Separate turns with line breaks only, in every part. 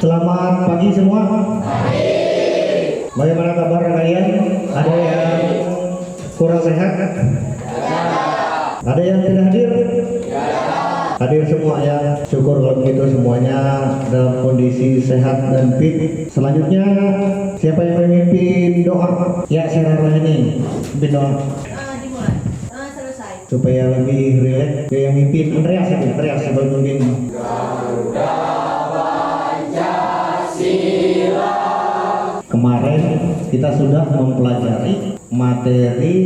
Selamat pagi semua. Bagaimana kabar kalian? Ada yang kurang sehat? Ada yang tidak hadir? Hadir semua ya. Syukur kalau begitu semuanya dalam kondisi sehat dan fit. Selanjutnya siapa yang memimpin doa? Ya, saya ini pimpin doa.
Dimulai. Selesai.
Supaya lebih rileks. Yang mimpin Andreas sebelum mimpin. Kemarin kita sudah mempelajari materi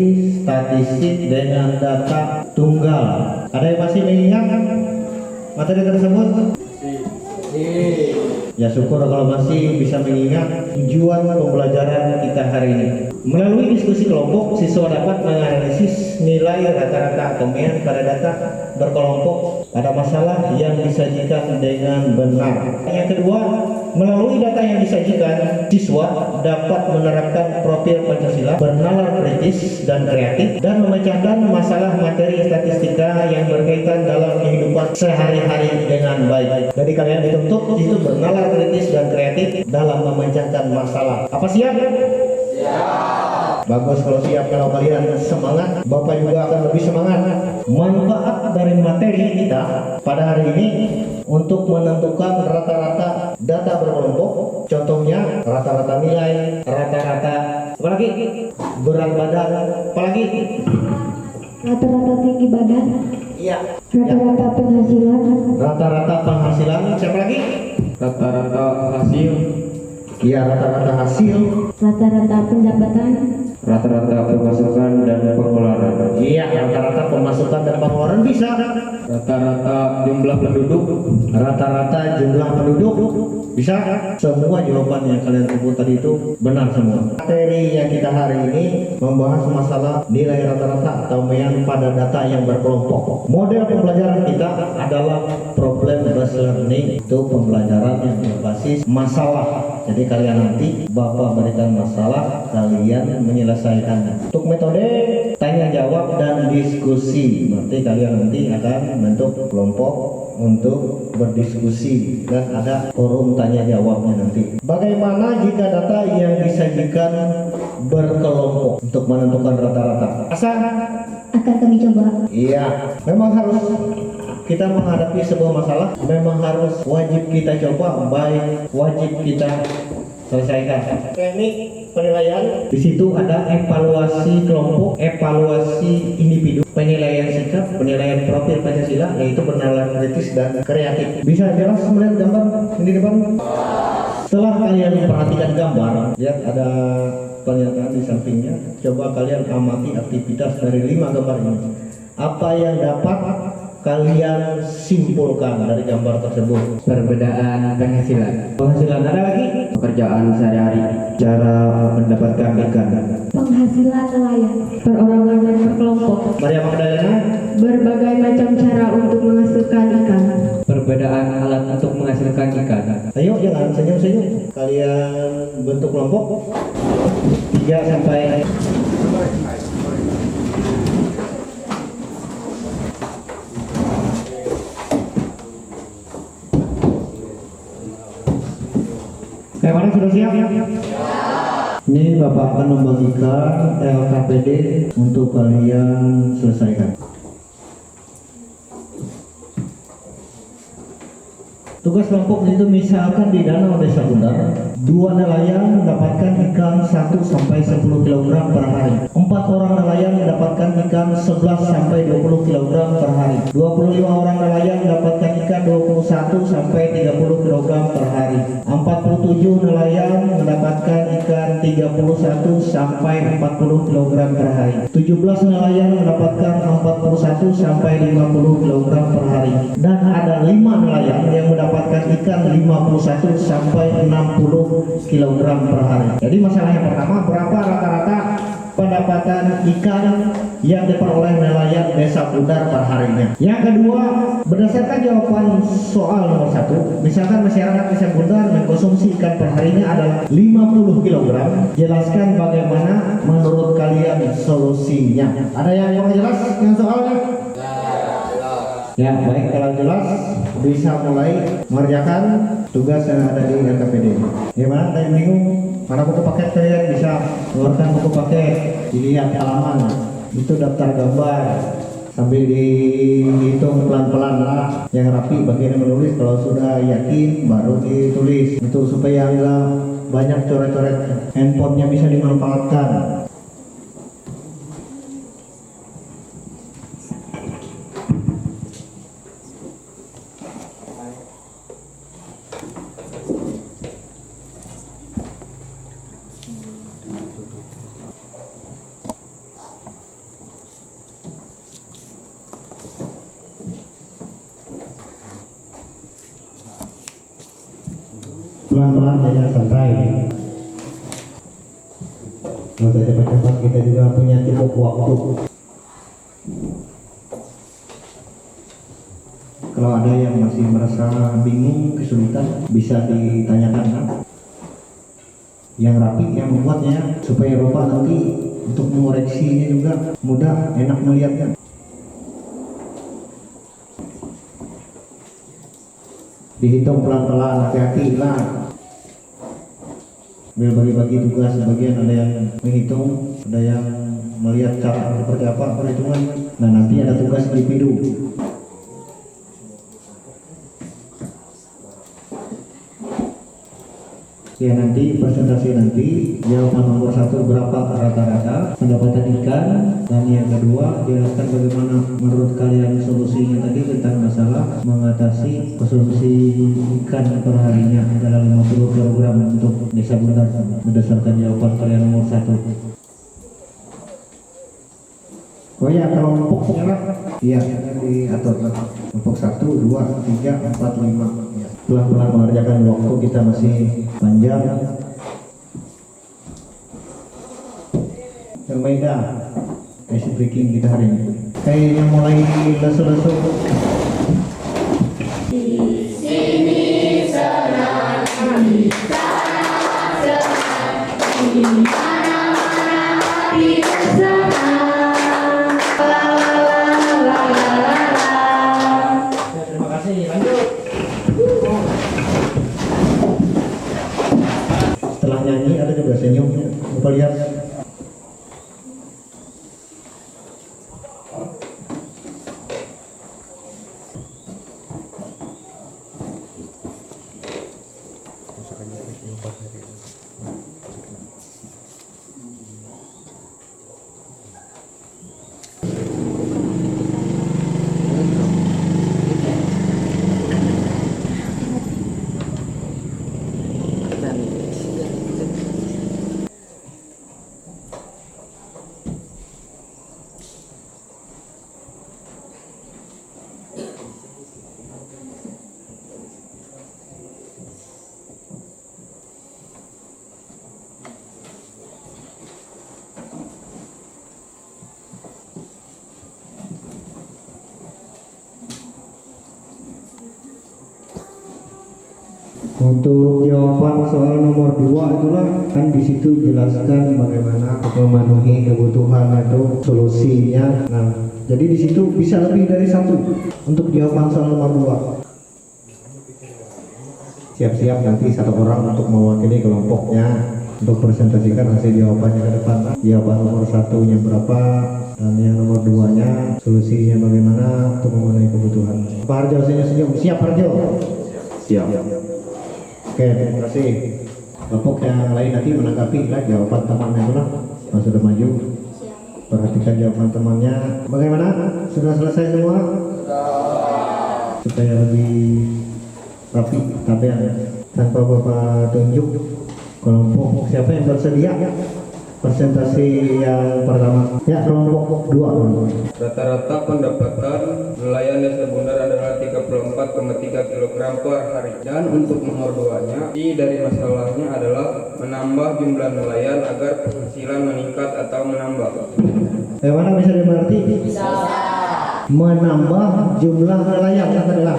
statistik dengan data tunggal. Ada yang masih mengingat materi tersebut? Ya syukur kalau masih bisa mengingat tujuan pembelajaran kita hari ini. Melalui diskusi kelompok, siswa dapat menganalisis nilai rata-rata komen pada data berkelompok pada masalah yang disajikan dengan benar. Yang kedua, melalui data yang disajikan, siswa dapat menerapkan profil Pancasila, bernalar kritis dan kreatif, dan memecahkan masalah materi statistika yang berkaitan dalam kehidupan sehari-hari dengan baik. Jadi kalian dituntut itu bernalar kritis dan kreatif dalam memecahkan masalah. Apa siap? Bagus kalau siap. Kalau kalian semangat, Bapak juga akan lebih semangat. Manfaat dari materi kita pada hari ini untuk menentukan rata-rata data berkelompok. Contohnya rata-rata nilai, rata-rata apalagi berat badan, apalagi
Rata-rata tinggi badan,
iya,
rata-rata penghasilan,
rata-rata penghasilan, siapa lagi?
Rata-rata hasil,
Iya, rata-rata hasil,
rata-rata pendapatan,
rata-rata pemasukan dan pengeluaran,
iya, rata-rata pemasukan dan pengeluaran bisa.
rata-rata jumlah penduduk,
Rata-rata jumlah penduduk bisa. Semua jawaban yang kalian sebut tadi itu benar semua. Materi yang kita hari ini membahas masalah nilai rata-rata atau mean pada data yang berkelompok. Model pembelajaran kita adalah problem based learning, itu pembelajaran yang berbasis masalah. Jadi kalian nanti Bapak berikan masalah, kalian menyelesaikannya. Untuk metode tanya jawab dan diskusi, berarti kalian nanti akan bentuk kelompok untuk berdiskusi dan ada forum tanya jawabnya nanti. Bagaimana jika data yang disajikan berkelompok untuk menentukan rata-rata? Asal
akan kami coba.
iya, memang harus kita menghadapi sebuah masalah, memang harus wajib kita coba, baik wajib kita selesaikan. Teknik penilaian, di situ ada evaluasi kelompok, evaluasi individu, penilaian sikap, penilaian profil Pancasila, yaitu bernalar kritis dan kreatif. Bisa jelas melihat gambar ini depan? Setelah kalian memperhatikan gambar, lihat ada pernyataan di sampingnya. Coba kalian amati aktivitas dari 5 gambar ini. Apa yang dapat kalian simpulkan dari gambar tersebut?
perbedaan penghasilan,
Penghasilan ada lagi?
pekerjaan sehari-hari,
Cara mendapatkan ikan.
Penghasilan nelayan, perorangan dan berkelompok,
Maria Magdalena,
berbagai macam cara untuk menghasilkan ikan.
perbedaan alat untuk menghasilkan ikan,
ayo jangan senyum-senyum. Kalian bentuk kelompok 3 sampai Mana sudah siap? Ini Bapak akan membagikan LKPD untuk kalian selesaikan. Tugas kelompok itu misalkan di Danau Desa Bundar, 2 nelayan mendapatkan ikan 1 sampai 10 kg per hari. 4 orang nelayan mendapatkan ikan 11 sampai 20 kg per hari. 25 orang nelayan mendapatkan ikan 21 sampai 30 kg per hari. 47 nelayan mendapatkan ikan 31 sampai 40 kg per hari. 17 nelayan mendapatkan 41 sampai 50 kg per hari. Dan ada 5 nelayan yang mendapatkan ikan 51 sampai 60 kg per hari. Jadi masalah yang pertama, berapa rata-rata pendapatan ikan yang diperoleh nelayan Desa Bundar per harinya? Yang kedua, berdasarkan jawaban soal nomor 1, misalkan masyarakat Desa Bundar mengkonsumsi ikan per harinya adalah 50 kg. Jelaskan bagaimana menurut kalian solusinya. Ada yang mau jelas yang soalnya? Ya, baik, kalau jelas bisa mulai mengerjakan tugas yang ada di LKPD. Gimana? Tadi bingung? Mana buku paket kalian bisa keluarkan buku paket, dilihat halaman, itu daftar gambar, sambil dihitung pelan-pelan lah, yang rapi bagian menulis. Kalau sudah yakin baru ditulis. Itu supaya enggak banyak coret-coret, handphonenya bisa dimanfaatkan. Pelan-pelan saja, santai. Kalau saya cepat-cepat, kita juga punya cukup waktu. Kalau ada yang masih merasa bingung, kesulitan, bisa ditanyakan kan? Yang rapi, yang membuatnya, supaya Bapak nanti untuk mengoreksinya juga mudah, enak melihatnya. Dihitung pelan-pelan, hati-hati lah. Biar bagi-bagi tugas, sebagian ada yang menghitung, ada yang melihat cara seperti apa perhitungan. Nah, nanti ada tugas individu. Ya, nanti presentasi nanti jawaban nomor 1 berapa rata-rata pendapatan ikan, dan yang kedua jelaskan bagaimana menurut kalian solusinya tadi tentang masalah mengatasi konsumsi ikan perharinya adalah 50 kg untuk desa Bundar berdasarkan jawaban kalian nomor 1. Oh ya, kelompoknya lah, iya diatur lah. Kelompok 1, 2, 3, 4, 5. Ya. Pelan-pelan mengerjakan, waktu kita masih panjang. Terbaida, icing breaking kita hari ini. Kayaknya mulai lesu-lesu. Setelah nyanyi ada juga senyum. Coba lihat. Untuk jawaban soal nomor 2 itulah kan di situ jelaskan bagaimana memenuhi kebutuhan atau solusinya. Nah, jadi di situ bisa lebih dari 1 untuk jawaban soal nomor 2. Siap-siap nanti 1 orang untuk mewakili kelompoknya untuk presentasikan hasil jawabannya ke depan. Jawaban nomor 1-nya berapa dan yang nomor 2-nya solusinya bagaimana untuk memenuhi kebutuhan. Pak Harjo senyum. Siap Harjo? Siap. Oke, terima kasih. Kelompok yang lain nanti menanggapi lah jawaban temannya itu lah. Kalau sudah maju, perhatikan jawaban temannya. Bagaimana? Sudah selesai semua? Supaya lebih rapi tabel. Tanpa Bapak tunjuk kelompok siapa yang bersedia? Presentasi yang pertama. Ya, kelompok 2.
Rata-rata pendapatan nelayan desa Bundar adalah 34,3 kg per hari. Dan untuk nomor 2-nya, dari masalahnya adalah menambah jumlah nelayan agar penghasilan meningkat atau menambah.
Bagaimana bisa dimengerti? Bisa. Menambah jumlah nelayan adalah.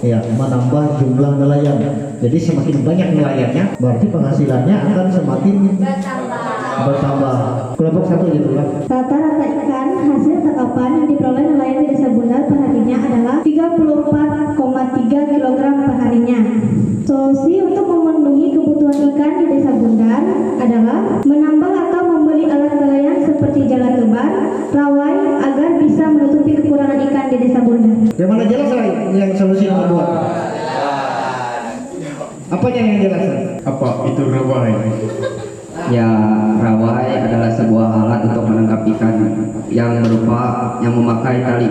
Ya, menambah jumlah nelayan. Jadi semakin banyak nelayannya, berarti penghasilannya akan semakin bertambah. Kelompok 1 gitu lah.
Rata-rata ikan hasil tangkapan yang diperoleh nelayan di desa Bundar perharinya kebutuhannya adalah 34,3 kg per harinya. Solusi untuk memenuhi kebutuhan ikan di Desa Bundar adalah menambah atau membeli alat nelayan seperti jala tebar, rawai agar bisa menutupi kekurangan ikan di Desa Bundar.
Bagaimana jelas yang solusi yang kedua? Apanya yang jelas?
Apa itu rawai?
Ya, rawai adalah sebuah alat untuk menangkap ikan yang memakai tali.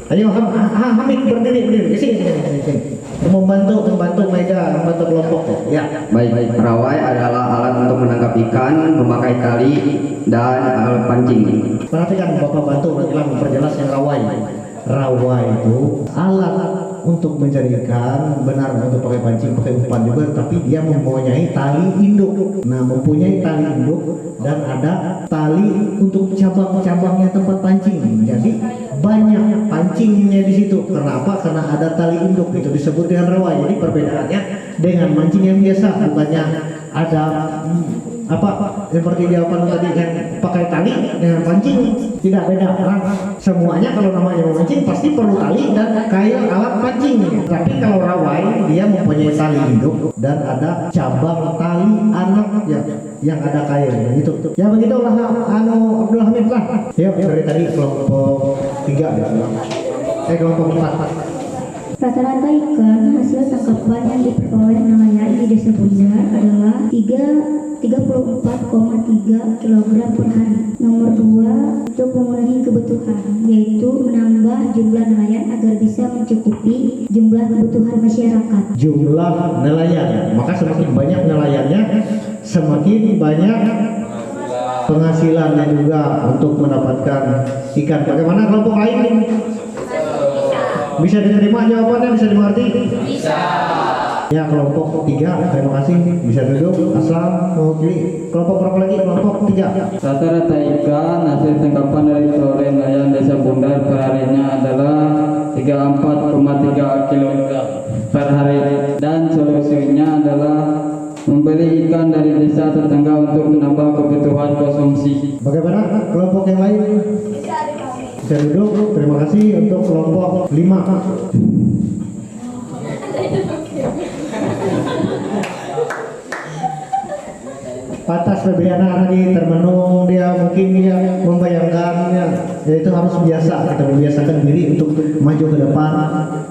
Ayo Hamid berdiri. Sini. Membantu Mega, membantu kelompok. Ya.
Baik, rawai adalah alat untuk menangkap ikan memakai tali dan alat pancing.
Perhatikan Bapak bantu memperjelas yang rawai. Rawai itu alat untuk mencari ikan, benar untuk pakai pancing, pakai umpan juga, tapi dia mempunyai tali induk. Nah, mempunyai tali induk dan ada tali untuk cabang-cabangnya tempat pancing. Jadi banyak pancingnya di situ. Kenapa? Karena ada tali induk, itu disebut dengan rawai. Jadi perbedaannya dengan mancing yang biasa, bukannya ada seperti di apa tadi yang pakai tali dengan pancing, tidak beda. Semuanya kalau namanya memancing pasti perlu tali dan kail alat pancing. Tapi kalau rawai dia mempunyai tali induk dan ada cabang tali anak yang ada kail gitu. Ya begitulah Abdul Hamid lah. Yuk dari tadi kelompok 3 ya. Kelompok 4.
Rata-rata ikan hasil tangkapan yang diperoleh nelayan di Desa Bundar adalah 34,3 kg per hari. Nomor 2, untuk memenuhi kebutuhan, yaitu menambah jumlah nelayan agar bisa mencukupi jumlah kebutuhan masyarakat.
Jumlah nelayan, maka semakin banyak nelayannya, semakin banyak penghasilannya juga untuk mendapatkan ikan. Bagaimana kelompok lain? Bisa diterima jawabannya, bisa dimengerti? Bisa. Ya, kelompok 3, terima kasih. Bisa duduk, asal mau kiri. Kelompok berapa lagi? Kelompok 3.
Rata-rata ikan hasil tangkapan dari seluruh nelayan Desa Bundar perharinya adalah 34,3 kg per hari, dan solusinya adalah membeli ikan dari desa tetangga untuk menambah kebutuhan konsumsi.
Bagaimana kelompok yang lain? Bisa duduk, terima kasih. Untuk kelompok 5. Atas Febriana tadi termenung, dia mungkin dia membayangkannya, yaitu harus biasa, kita membiasakan diri untuk maju ke depan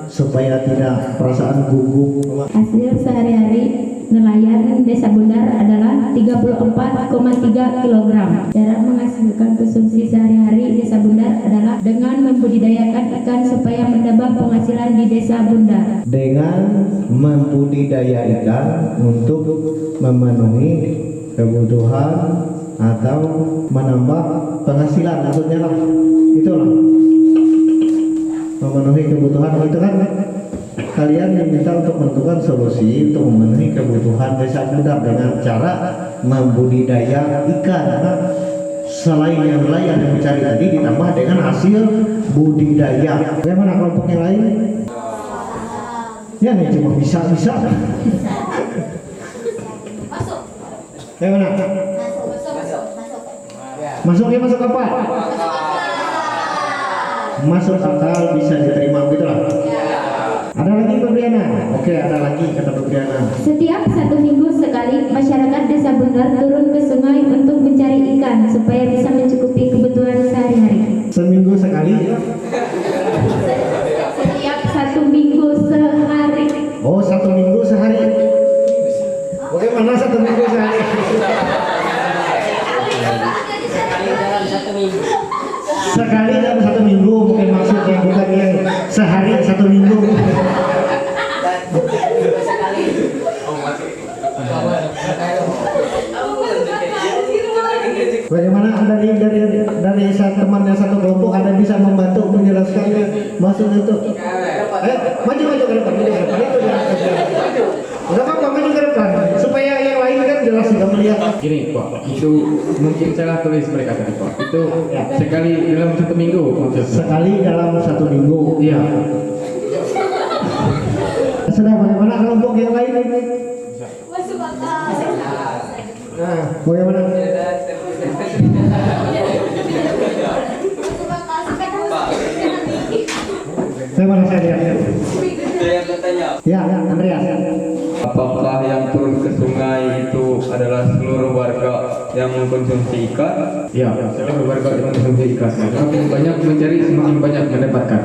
supaya tidak perasaan gugup.
Hasil sehari-hari nelayan Desa Bundar adalah 34,3 kg. Cara menghasilkan konsumsi sehari-hari Desa Bundar adalah dengan membudidayakan ikan supaya menambah penghasilan di Desa Bundar.
Dengan membudidaya ikan untuk memenuhi kebutuhan atau menambah penghasilan, maksudnya lah itulah memenuhi kebutuhan. Itu kan kalian diminta untuk menentukan solusi untuk memenuhi kebutuhan Desa Bundar dengan cara membudidaya ikan. Selain yang nelayan yang mencari tadi ditambah dengan hasil budidaya. Bagaimana kelompok yang lain? Ya nih cuma bisa. Bagaimana? Masuk apa? Masuk akal, bisa diterima, gitu lah. Ada lagi Febriana? Oke, ada lagi kata Febriana.
Setiap 1 minggu sekali masyarakat Desa Bundar turun ke sungai untuk mencari ikan supaya bisa mencukupi kebutuhan sehari-hari.
Seminggu sekali?
Setiap 1 minggu sehari.
Oh, 1 minggu sehari. Bagaimana 1 minggu sehari? Sekali dalam 1 minggu, mungkin maksudnya bukan yang sehari 1 minggu. Bagaimana dari temannya satu kelompok, Anda bisa membantu menjelaskannya maksud itu? Maju ke depan, itu jangan. Enggak apa-apa, maju ke depan supaya yang lain kan jelas juga melihat.
Gini Pak, itu mungkin salah tulis mereka tadi Pak. Itu sekali dalam 1 minggu maksudnya.
Sekali dalam 1 minggu.
Iya.
Sudah, bagaimana kelompok yang lain?
Masuk akal.
Nah, bagaimana?
Masuk akal.
Ya, Andreas.
Apakah yang turun ke sungai itu adalah seluruh warga yang mengkonsumsi ikan? Ya, seluruh warga yang mengkonsumsi ikan. Semakin banyak mencari, semakin banyak mendapatkan.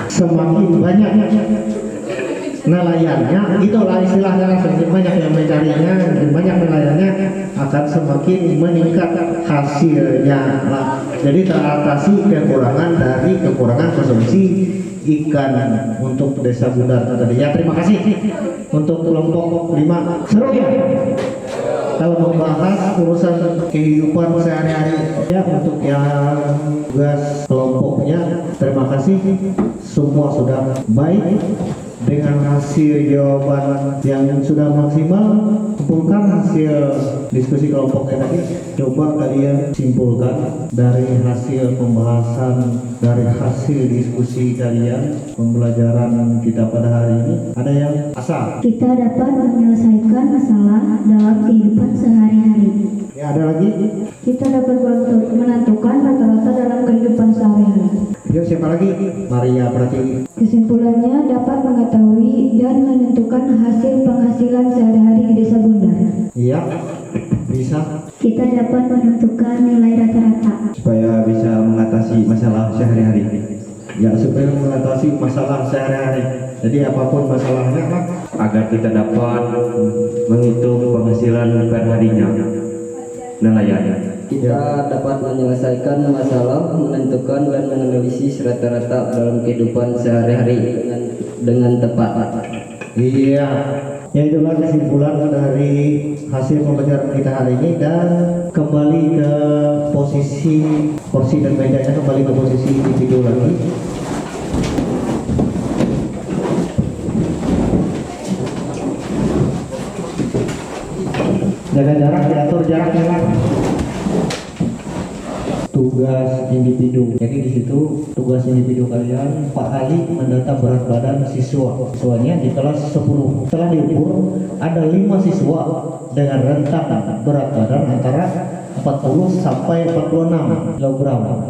Semakin banyak nelayannya, itulah istilahnya, semakin banyak yang mencarinya, semakin banyak nelayannya, akan semakin meningkat hasilnya lah. Jadi teratasi kekurangan dari kekurangan konsumsi ikan untuk desa Bundar tadi. Ya, terima kasih untuk kelompok 5. Seru ya kalau membahas urusan kehidupan sehari-hari. Ya, untuk yang tugas kelompoknya, terima kasih, semua sudah baik dengan hasil jawaban yang sudah maksimal. Kumpulkan hasil diskusi kelompoknya tadi, coba kalian simpulkan dari hasil pembahasan, dari hasil diskusi kalian, pembelajaran kita pada hari ini. Ada yang asal?
Kita dapat menyelesaikan masalah dalam kehidupan sehari-hari.
Ya, ada lagi?
Kita dapat menentukan rata-rata dalam kehidupan sehari-hari.
Yuk, siapa lagi? Maria berarti.
Kesimpulannya dapat mengetahui dan menentukan hasil penghasilan sehari-hari di Desa Bundar.
Iya, bisa.
Kita dapat menentukan nilai rata-rata.
Supaya bisa mengatasi masalah sehari-hari.
Ya, supaya mengatasi masalah sehari-hari. Jadi apapun masalahnya lah,
Agar kita dapat menghitung penghasilan per harinya nelayan.
Kita dapat menyelesaikan masalah, menentukan dan menganalisis rata-rata dalam kehidupan sehari-hari dengan tepat.
Iya, ya itulah kesimpulan dari hasil pembelajaran kita hari ini. Dan kembali ke posisi kursi dan mejanya, kembali ke posisi individu lagi. Jaga jarak, diatur jaraknya lah. Tugas individu. Jadi di situ tugas individu kalian 4 kali mendata berat badan siswa. Siswanya di kelas 10. Setelah diukur ada 5 siswa dengan rentang berat badan antara 40 sampai 46 kg.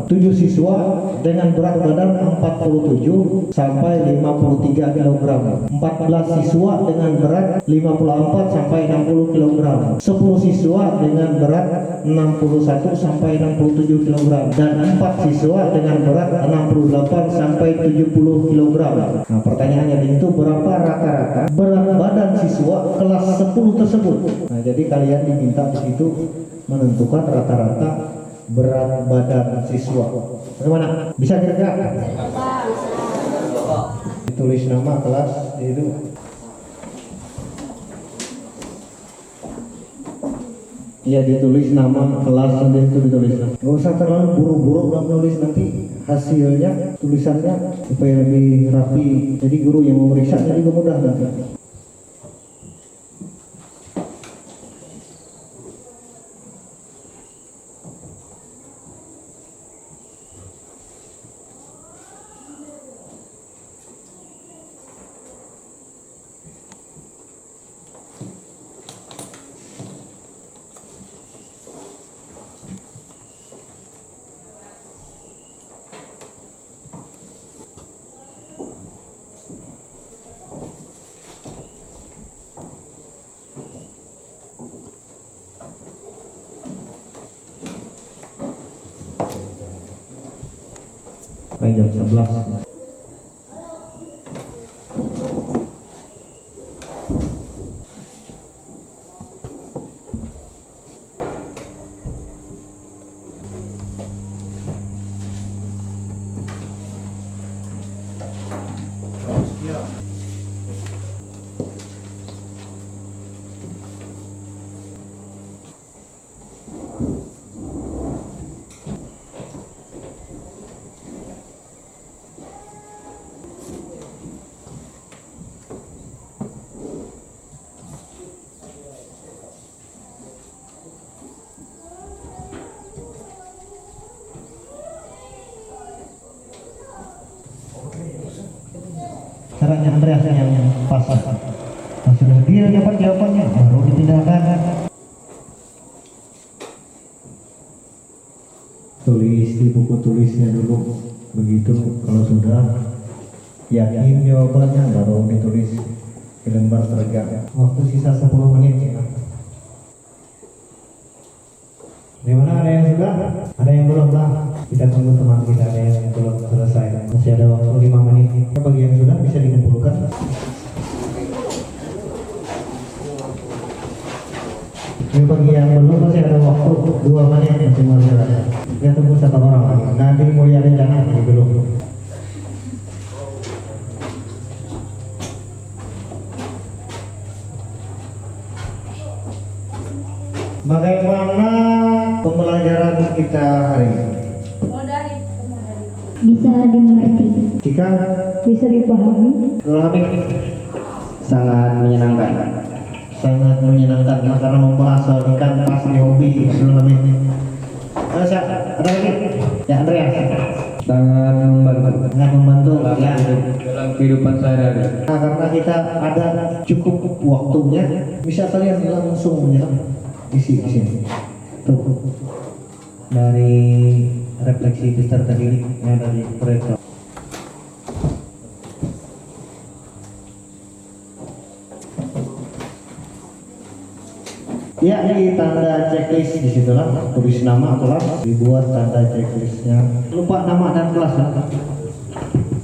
7 siswa dengan berat badan 47 sampai 53 kg. 14 siswa dengan berat 54 sampai 60 kg. 10 siswa dengan berat 61 sampai 67 kg dan 4 siswa dengan berat 68 sampai 70 kg. Nah, pertanyaannya di situ, berapa rata-rata berat badan siswa kelas 10 tersebut? Nah, jadi kalian diminta di situ menentukan rata-rata berat badan siswa. Bagaimana? Bisa kira-kira? Ditulis nama kelas itu. Ya, ditulis nama kelas nanti itu ditulis. Gak usah terlalu buru-buru dalam nulis, nanti hasilnya tulisannya supaya lebih rapi. Jadi guru yang memeriksa juga mudah nanti. Sampai jam 11. Caranya Andreas yang pas. Nah, sudah dia dapat jawabannya, baru dipindahkan. tulis di buku tulisnya dulu. Begitu kalau sudah yakin jawabannya baru ditulis di lembar terga. Waktu sisa 10 menit ya. Gimana, ada yang sudah? Ada yang belum lah? Kita tunggu teman kita ada yang belum selesai. Masih ada waktu 5 menit. Bagi yang sudah bisa dikumpulkan. Ini bagi yang belum masih ada waktu 2 menit masih ada. Kita tunggu 1 orang lagi. Nanti Mulyadi jangan belum. Bagaimana pembelajaran kita hari ini?
Bisa dimengerti,
Jika
bisa dipahami,
Sangat menyenangkan.
sangat menyenangkan karena membahas soal ikan pasti hobi belum ini. Ada lagi? Ya, Andreas.
Sangat membantu
Sangat membantu ya.
dalam kehidupan sehari-hari.
Nah, karena kita ada cukup waktunya, bisa kalian langsung menyelam isi di sini. Tuh. Dari refleksi peserta diri yang dari proyektor. Ya, di tanda checklist di situ lah, tulis nama kelas, dibuat tanda checklistnya. Lupa nama dan kelas lah.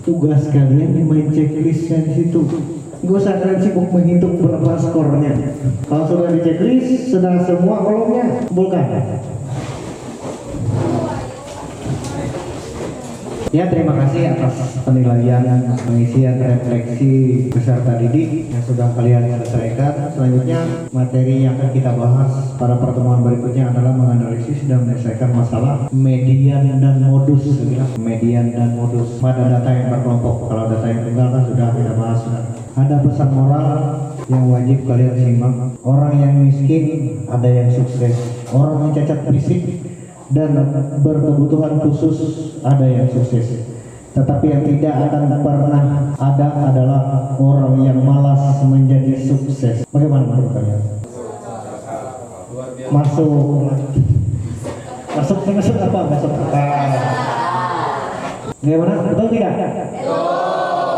Tugas kalian main checklistnya di situ. Gak usah kalian sibuk menghitung berapa skornya. Kalau sudah di checklist, sudah semua kolomnya, kumpulkan. Ya, terima kasih atas penilaian pengisian refleksi peserta didik yang sudah kalian selesaikan. Selanjutnya, materi yang akan kita bahas pada pertemuan berikutnya adalah menganalisis dan menyelesaikan masalah median dan modus. Median dan modus pada data yang berkelompok. Kalau data yang tunggal kan sudah kita bahas. Ada pesan moral yang wajib kalian simak. Orang yang miskin ada yang sukses. Orang yang cacat fisik dan berkebutuhan khusus ada yang sukses, tetapi yang tidak akan pernah ada adalah orang yang malas menjadi sukses. Bagaimana menurut kalian? Masuk apa? Masuk apa? Bagaimana? Betul tidak?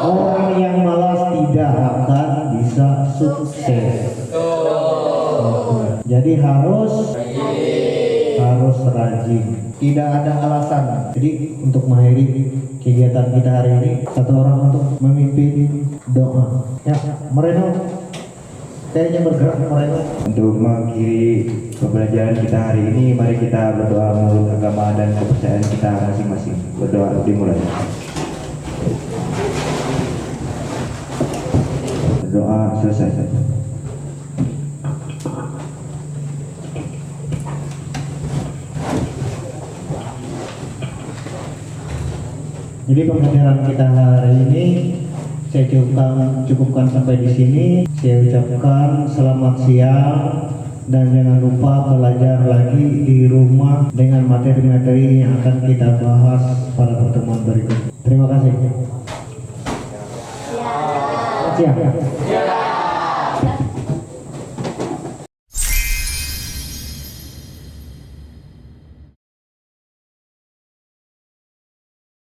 Orang yang malas tidak akan bisa sukses. Jadi harus rajin. Tidak ada alasan. Jadi untuk mengakhiri kegiatan kita hari ini, satu orang untuk memimpin doa. Ya, Moreno. Kayaknya bergerak Moreno.
Untuk mengakhiri pembelajaran kita hari ini, mari kita berdoa menurut agama dan kepercayaan kita masing-masing. Berdoa dimulai. Berdoa selesai.
Jadi pembelajaran kita hari ini saya cukupkan sampai di sini. Saya ucapkan selamat siang dan jangan lupa belajar lagi di rumah dengan materi-materi yang akan kita bahas pada pertemuan berikutnya. Terima kasih. Siap.